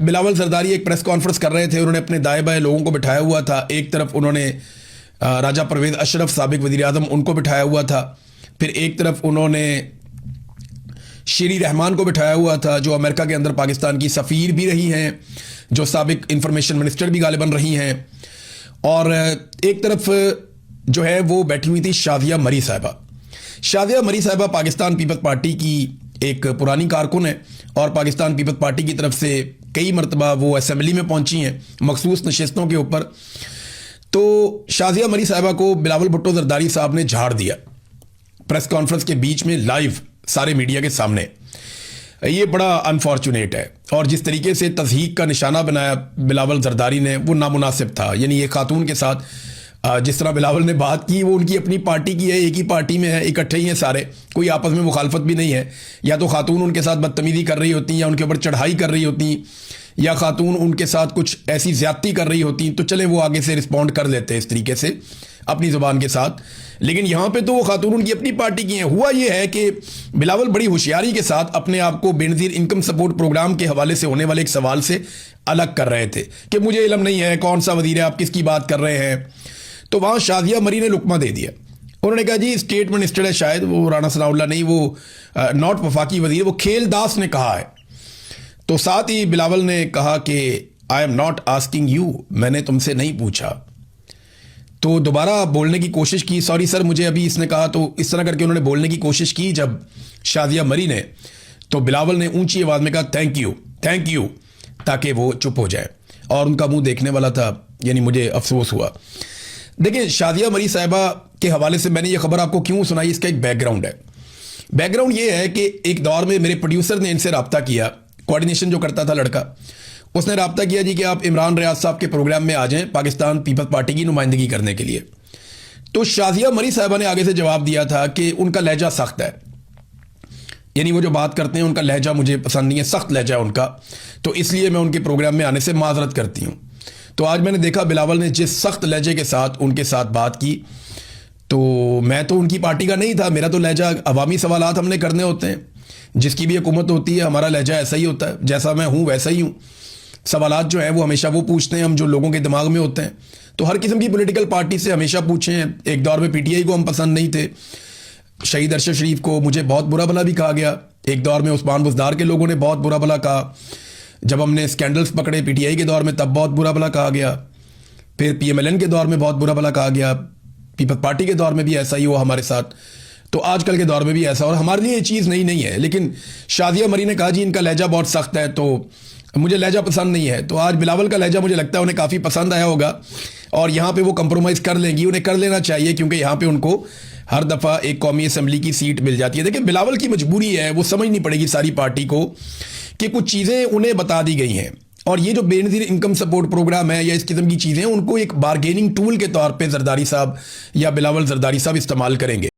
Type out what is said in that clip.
بلاول زرداری ایک press conference کر رہے تھے. انہوں نے اپنے دائیں بائیں لوگوں کو بٹھایا ہوا تھا. ایک طرف انہوں نے راجہ پرویز اشرف سابق وزیر اعظم ان کو بٹھایا ہوا تھا. پھر ایک طرف انہوں نے شیری رحمان کو بٹھایا ہوا تھا جو امریکہ کے اندر پاکستان کی سفیر بھی رہی ہیں, جو سابق انفارمیشن منسٹر بھی غالباً رہی ہیں. اور ایک طرف جو ہے وہ بیٹھی ہوئی تھی شازیہ مری صاحبہ. شازیہ مری صاحبہ پاکستان پیپلز پارٹی کی ایک پرانی کارکن ہے اور پاکستان پیپلز پارٹی کی طرف سے کئی مرتبہ وہ اسمبلی میں پہنچی ہیں مخصوص نشستوں کے اوپر. تو شازیہ مری صاحبہ کو بلاول بھٹو زرداری صاحب نے جھاڑ دیا پریس کانفرنس کے بیچ میں لائیو سارے میڈیا کے سامنے. یہ بڑا انفارچونیٹ ہے, اور جس طریقے سے تضحیک کا نشانہ بنایا بلاول زرداری نے وہ نامناسب تھا. یعنی یہ خاتون کے ساتھ جس طرح بلاول نے بات کی, وہ ان کی اپنی پارٹی کی ہے, ایک ہی پارٹی میں ہے, اکٹھے ہی ہیں سارے, کوئی آپس میں مخالفت بھی نہیں ہے. یا تو خاتون ان کے ساتھ بدتمیزی کر رہی ہوتی ہیں یا ان کے اوپر چڑھائی کر رہی ہوتی ہیں, یا خاتون ان کے ساتھ کچھ ایسی زیادتی کر رہی ہوتی ہیں تو چلیں وہ آگے سے رسپونڈ کر لیتے ہیں اس طریقے سے اپنی زبان کے ساتھ. لیکن یہاں پہ تو وہ خاتون ان کی اپنی پارٹی کی ہیں. ہوا یہ ہے کہ بلاول بڑی ہوشیاری کے ساتھ اپنے آپ کو بے نظیر انکم سپورٹ پروگرام کے حوالے سے ہونے والے ایک سوال سے الگ کر رہے تھے کہ مجھے علم نہیں ہے کون سا وزیر ہے, آپ کس کی بات کر رہے ہیں. تو وہاں شازیہ مری نے لقمہ دے دیا. انہوں نے کہا جی اسٹیٹ منسٹر ہے شاید, وہ رانا ثناء اللہ نہیں, وہ ناٹ وفاقی وزیر, وہ کھیل داس نے کہا ہے. تو ساتھ ہی بلاول نے کہا کہ I am not asking you, میں نے تم سے نہیں پوچھا. تو دوبارہ بولنے کی کوشش کی, سوری سر مجھے ابھی اس نے کہا, تو اس طرح کر کے انہوں نے بولنے کی کوشش کی جب شازیہ مری نے, تو بلاول نے اونچی آواز میں کہا تھینک یو تاکہ وہ چپ ہو جائے, اور ان کا منہ دیکھنے والا تھا. یعنی مجھے افسوس ہوا. دیکھیں شازیہ مری صاحبہ کے حوالے سے میں نے یہ خبر آپ کو کیوں سنائی, اس کا ایک بیک گراؤنڈ ہے. بیک گراؤنڈ یہ ہے کہ ایک دور میں میرے پروڈیوسر نے ان سے رابطہ کیا, کوارڈینیشن جو کرتا تھا لڑکا, اس نے رابطہ کیا جی کہ آپ عمران ریاض صاحب کے پروگرام میں آ جائیں پاکستان پیپلز پارٹی کی نمائندگی کرنے کے لیے. تو شازیہ مری صاحبہ نے آگے سے جواب دیا تھا کہ ان کا لہجہ سخت ہے, یعنی وہ جو بات کرتے ہیں ان کا لہجہ مجھے پسند نہیں ہے, سخت لہجہ ان کا, تو اس لیے میں ان کے پروگرام میں آنے سے معذرت کرتی ہوں. تو آج میں نے دیکھا بلاول نے جس سخت لہجے کے ساتھ ان کے ساتھ بات کی, تو میں تو ان کی پارٹی کا نہیں تھا, میرا تو لہجہ عوامی سوالات ہم نے کرنے ہوتے ہیں, جس کی بھی حکومت ہوتی ہے ہمارا لہجہ ایسا ہی ہوتا ہے, جیسا میں ہوں ویسا ہی ہوں. سوالات جو ہیں وہ ہمیشہ وہ پوچھتے ہیں ہم جو لوگوں کے دماغ میں ہوتے ہیں. تو ہر قسم کی پولیٹیکل پارٹی سے ہمیشہ پوچھیں. ایک دور میں پی ٹی آئی کو ہم پسند نہیں تھے, شہید ارشد شریف کو مجھے بہت برا بھلا بھی کہا گیا. ایک دور میں عثمان بزدار کے لوگوں نے بہت برا بھلا کہا. جب ہم نے اسکینڈلز پکڑے پی ٹی آئی کے دور میں تب بہت برا بھلا کہا گیا. پھر پی ایم ایل این کے دور میں بہت برا بھلا کہا گیا. پیپلز پارٹی کے دور میں بھی ایسا ہی ہوا ہمارے ساتھ, تو آج کل کے دور میں بھی ایسا. اور ہمارے لیے یہ چیز نئی نہیں ہے. لیکن شازیہ مری نے کہا جی ان کا لہجہ بہت سخت ہے, تو مجھے لہجہ پسند نہیں ہے. تو آج بلاول کا لہجہ مجھے لگتا ہے انہیں کافی پسند آیا ہوگا, اور یہاں پہ وہ کمپرومائز کر لیں گی. انہیں کر لینا چاہیے کیونکہ یہاں پہ ان کو ہر دفعہ ایک قومی اسمبلی کی سیٹ مل جاتی ہے. دیکھیں بلاول کی مجبوری ہے, وہ سمجھنی پڑے گی ساری پارٹی کو کہ کچھ چیزیں انہیں بتا دی گئی ہیں, اور یہ جو بے نظیر انکم سپورٹ پروگرام ہے یا اس قسم کی چیزیں ان کو ایک بارگیننگ ٹول کے طور پہ زرداری صاحب یا بلاول زرداری صاحب استعمال کریں گے.